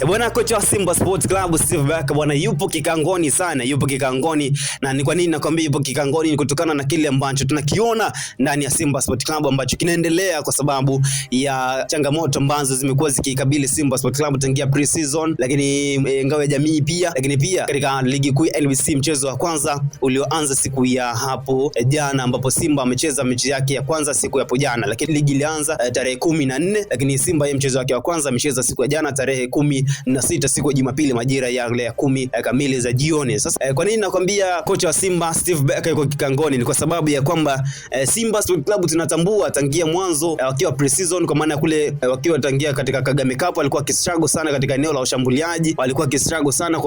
Bwana, kocha wa Simba Sports Club Steve Barker bwana yupo kikangoni sana, yupo kikangoni. Na ni kwa nini nakwambia yupo kikangoni? Ni kutokana na kile ambacho tunakiona ndani ya Simba Sports Club ambacho kinaendelea kwa sababu ya changamoto ambazo zimekuwa zikikabili Simba Sports Club tangia pre-season, lakini ngao ya jamii pia, lakini pia katika ligi kuu NBC mchezo wa kwanza ulioanza siku ya hapo jana, ambapo Simba amecheza mechi yake ya kwanza siku ya hapo jana, lakini ligi ilianza tarehe 14, lakini Simba yeye mchezo wake wa kwanza amecheza siku ya jana tarehe 16 siku ya Jumapili majira ya 10 kamili za jioni. Sasa kwa nini nakwambia kocha wa Simba Steve Barker yuko kikangoni? Ni kwa sababu ya kwamba Simba Sports Club tunatambua tangia mwanzo wakiwa pre-season, kwa maana kule wakiwa tangia katika Kagame Cup walikuwa kistruggle sana katika eneo la ushambuliaji, walikuwa kistruggle sana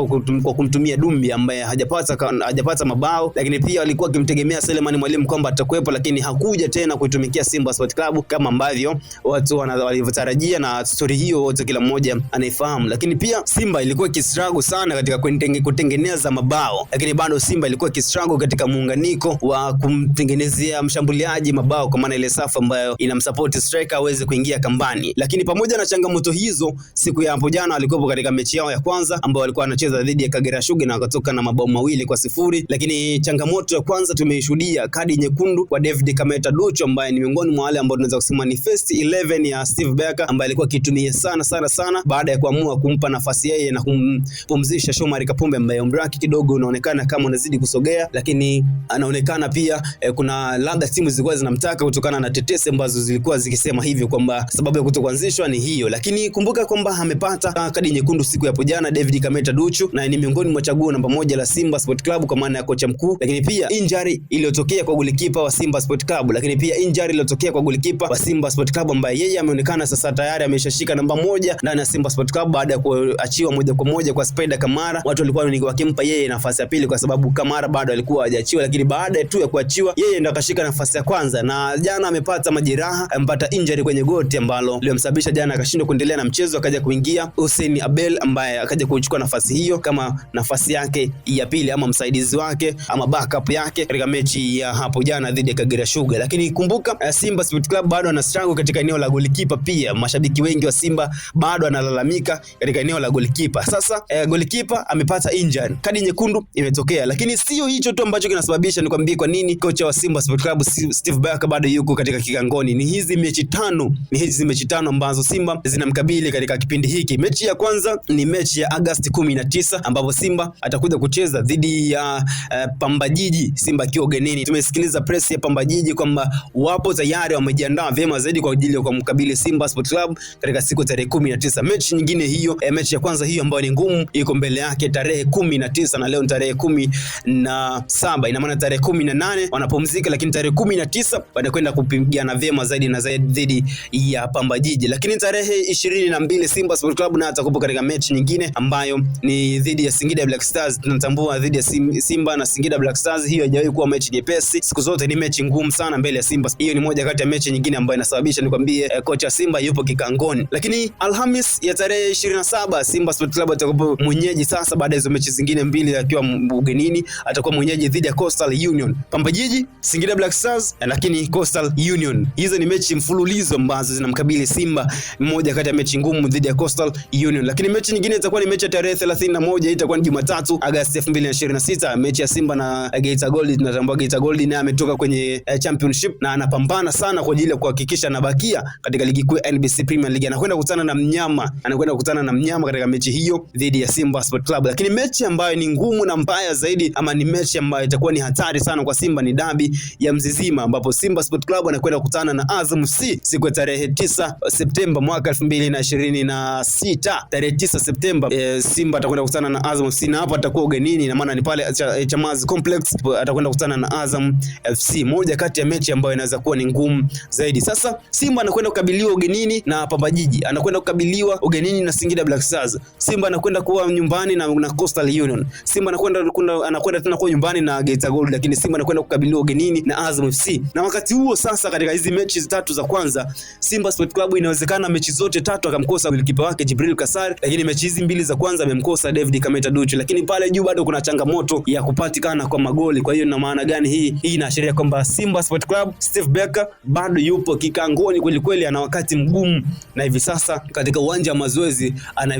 kwa kumtumia Dumbi ambaye hajapata mabao, lakini pia walikuwa kimtegemea Selemani Mwalimu kwamba atakuwepo, lakini hakuja tena kuitumikia Simba Sports Club kama ambavyo watu walivyotarajia, na story hiyo wote kila mmoja anaifahamu. Lakini pia Simba ilikuwa kistruggle sana katika kutengeneza mabao, lakini bado Simba ilikuwa kistruggle katika muunganiko wa kumtengenezea mshambuliaji mabao, kwa maana ile safu ambayo inamsupport striker aweze kuingia kambani. Lakini pamoja na changamoto hizo, siku ya hapo jana walikuwa katika mechi yao ya kwanza ambao walikuwa wanacheza dhidi ya Kagera Sugar na wakatoka na mabao 2-0. Lakini changamoto ya kwanza tumeishuhudia kadi nyekundu kwa David Kameta Ducho, ambaye ni miongoni mwa wale ambao tunaweza kusema ni first 11 ya Steve Barker, ambaye alikuwa akitumia sana baada ya kuamua kumpa nafasi yeye na kumpumzisha Shomari Kapombe ambaye umri wake kidogo unaonekana kama unazidi kusogea, lakini anaonekana pia kuna labda timu zilikuwa zinamtaka kutokana na tetesi ambazo zilikuwa zikisema hivyo kwamba sababu ya kutokuanzishwa ni hiyo. Lakini kumbuka kwamba amepata kadi nyekundu siku ya hapo jana David Kameta Ducho, na ni miongoni mwa chaguo namba 1 la Simba Sports Club kwa maana ya kocha mkuu. Lakini pia injury iliyotokea kwa golikipa wa Simba Sports Club, lakini pia injury iliyotokea kwa golikipa wa Simba Sports Club ambaye yeye ameonekana sasa tayari ameshashika namba 1 ndani ya Simba Sports Club baada ya kuachiwa moja kwa moja kwa Spider Kamara. Watu walikuwa wakimpa yeye nafasi ya pili kwa sababu Kamara bado alikuwa hajaachiwa, lakini baada tu ya kuachiwa yeye ndo akashika nafasi ya kwanza. Na jana amepata majeraha, amepata injury kwenye goti ambalo lilimsababisha jana akashindwa kuendelea na mchezo, akaja kuingia Hussein Abel ambaye akaja kuchukua nafasi hiyo kama nafasi yake ya pili ama msaidizi wake ama backup yake katika mechi ya hapo jana dhidi ya Kagera Sugar. Lakini kumbuka Simba Sports Club bado ana struggle katika eneo la goalkeeper pia. Mashabiki wengi wa Simba bado analalamika katika eneo la goalkeeper. Sasa goalkeeper amepata injury, kadi nyekundu imetokea, lakini sio hicho tu ambacho kinasababisha nikwambie kwa nini kocha wa Simba Sports Club Steve Barker bado yuko katika kikangoni. Ni hizi mechi tano ambazo Simba zinamkabili katika kipindi hiki. Mechi ya kwanza ni mechi ya Agosti 19 ambapo Simba atakuja kucheza dhidi ya Pamba Jiji, Simba akiwa ugenini. Tumesikiliza press ya Pamba Jiji kwamba wapo tayari wamejiandaa vyema zaidi kwa ajili ya kumkabili Simba Sports Club katika siku tarehe 19. Mechi nyingine hiyo, mechi ya kwanza hiyo ambayo ni ngumu iko mbele yake tarehe 19, na leo ni tarehe 17. Ina maana tarehe 18 wanapumzika, lakini tarehe 19 wanakwenda kupigana vyema zaidi na zaidi dhidi ya Pamba Jiji. Lakini tarehe 22 Simba Sports Club na atakupo katika mechi nyingine ambayo ni dhidi ya Singida Black Stars. Tunatambua dhidi ya Simba na Singida Black Stars hiyo haijawahi kuwa mechi nyepesi, siku zote ni mechi ngumu sana mbele ya Simba. Hiyo ni moja kati ya mechi nyingine ambayo inasababisha nikwambie kocha Simba yupo kikangoni. Lakini Alhamis ya tarehe 27 Simba Sports Club atakuwa mwenyeji sasa, baada ya hizo mechi zingine mbili akiwa ugenini, atakuwa mwenyeji dhidi ya Coastal Union. Pamba Jiji, Singida Black Stars, lakini Coastal Union. Hizo ni mechi mfululizo ambazo zinamkabili Simba, mmoja kati ya mechi ngumu dhidi ya Coastal Union. Lakini mechi nyingine itakuwa ni mechi ya tarehe 31, itakuwa ni Jumatatu Agosti 2026, mechi ya Simba na Geita Gold. Tunatambua Geita Gold naye ametoka kwenye championship na anapambana sana kwa ajili ya kuhakikisha anabakia katika ligi kuu NBC Premier League. Anakwenda kukutana na mnyama katika mechi hiyo dhidi ya Simba Sports Club. Lakini mechi ambayo ni ngumu na mbaya zaidi, ama ni mechi ambayo itakuwa ni hatari sana kwa Simba, ni dabi ya Mzizima ambapo Simba Sports Club anakwenda kukutana na Azam FC siku ya tarehe 9 Septemba mwaka 2026. Tarehe 9 Septemba Simba atakwenda kukutana na Azam FC, na hapo atakuwa ugenini, na maana ni pale Chamazi Complex atakwenda kukutana na Azam FC, moja kati ya mechi ambayo inaweza kuwa ni ngumu zaidi. Sasa Simba anakwenda kukabiliwa ugenini na Pamba Jiji, anakwenda kukabiliwa ugenini na Singida Black Stars. Simba anakwenda kuwa nyumbani na Coastal Union. Simba anakwenda tena kuwa nyumbani na Geita Gold, lakini Simba anakwenda kukabiliwa ugenini na Azam FC. Na wakati huo sasa, katika hizi mechi tatu za kwanza, Simba Sports Club inawezekana mechi zote tatu akamkosa golikipa wake Jibril Kasari, lakini mechi hizi mbili za kwanza amemkosa David Kameta Ducho. Lakini pale juu bado kuna changamoto ya kupatikana kwa magoli. Kwa hiyo ina maana gani hii? Hii inaashiria kwamba Simba Sports Club Steve Barker bado yupo kikangoni kweli kweli, ana wakati mgumu, na hivi sasa katika uwanja wa mazoezi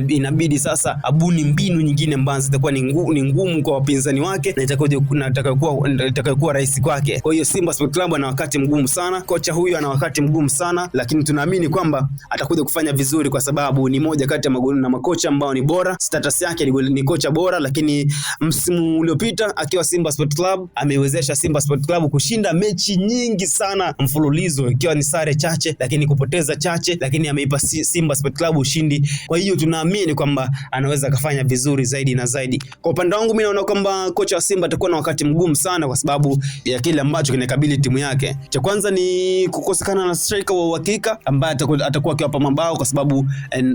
inabidi sasa abuni mbinu nyingine ambazo zitakuwa ni ngumu kwa wapinzani wake na itakayokuwa rahisi kwake. Kwa hiyo Simba Sports Club ana wakati mgumu sana, kocha huyu ana wakati mgumu sana, lakini tunaamini kwamba atakuja kufanya vizuri kwa sababu ni moja kati ya makocha ambao ni bora. Status yake ni kocha bora, lakini msimu uliopita akiwa Simba Sports Club ameiwezesha Simba Sports Club kushinda mechi nyingi sana mfululizo, ikiwa ni sare chache lakini kupoteza chache, lakini ameipa Simba Sports Club ushindi. Kwa hiyo tunaamini kwamba anaweza kufanya vizuri zaidi na zaidi. Kwa upande wangu mimi naona kwamba kocha wa Simba atakuwa na wakati mgumu sana kwa sababu ya kile ambacho kinakabili timu yake. Cha kwanza ni kukosekana na striker wa uhakika ambaye atakuwa akiwapa mabao kwa sababu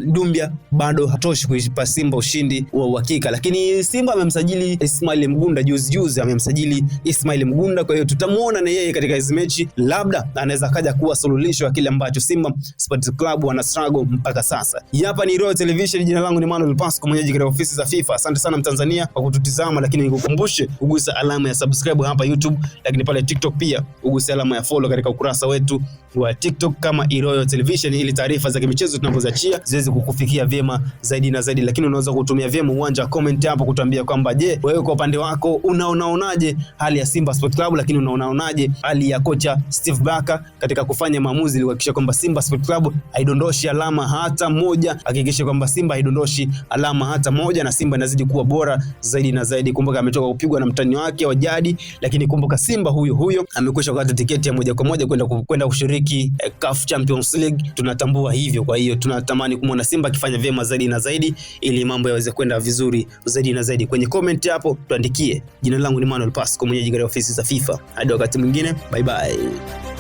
Dumbia bado hatoshi kuipa Simba ushindi wa uhakika. Lakini Simba amemsajili Ismail Mgunda juzi amemsajili Ismail Mgunda, kwa hiyo tutamuona na yeye katika hizo mechi, labda anaweza kaja kuwa suluhisho ya kile ambacho Simba Sports Club wana struggle mpaka sasa. Hapa ni Royal Television, jina langu ni Manuel Pasco, mwenyeji katika ofisi za FIFA. Asante sana Mtanzania kwa kututizama, lakini nikukumbushe ugusa alama ya subscribe hapa YouTube, lakini pale TikTok pia ugusa alama ya follow katika ukurasa wetu wa TikTok kama Royal Television, ili taarifa za kimichezo tunapoziachia ziweze kukufikia vyema zaidi na zaidi. Lakini unaweza kutumia vyema uwanja wa comment hapo kutuambia kwamba je, wewe kwa upande wako unaonaje hali ya Simba Sports Club, lakini unaonaje hali ya kocha Steve Barker katika kufanya maamuzi ili kuhakikisha kwamba Simba Sports Club haidondoshi alama hata moja, hakikisha kwamba Simba haidondoshi alama hata moja na Simba inazidi kuwa bora zaidi na zaidi. Kumbuka ametoka kupigwa na mtani wake wa jadi, lakini kumbuka Simba huyo amekwisha kukata tiketi ya moja kwa moja kwenda kushiriki CAF Champions League, tunatambua hivyo. Kwa hiyo tunatamani kumuona Simba akifanya vyema zaidi na zaidi ili mambo yaweze kwenda vizuri zaidi na zaidi. Kwenye comment hapo tuandikie. Jina langu ni Manuel Pasco, mwenyeji katika ofisi za FIFA. Hadi wakati mwingine, bye bye.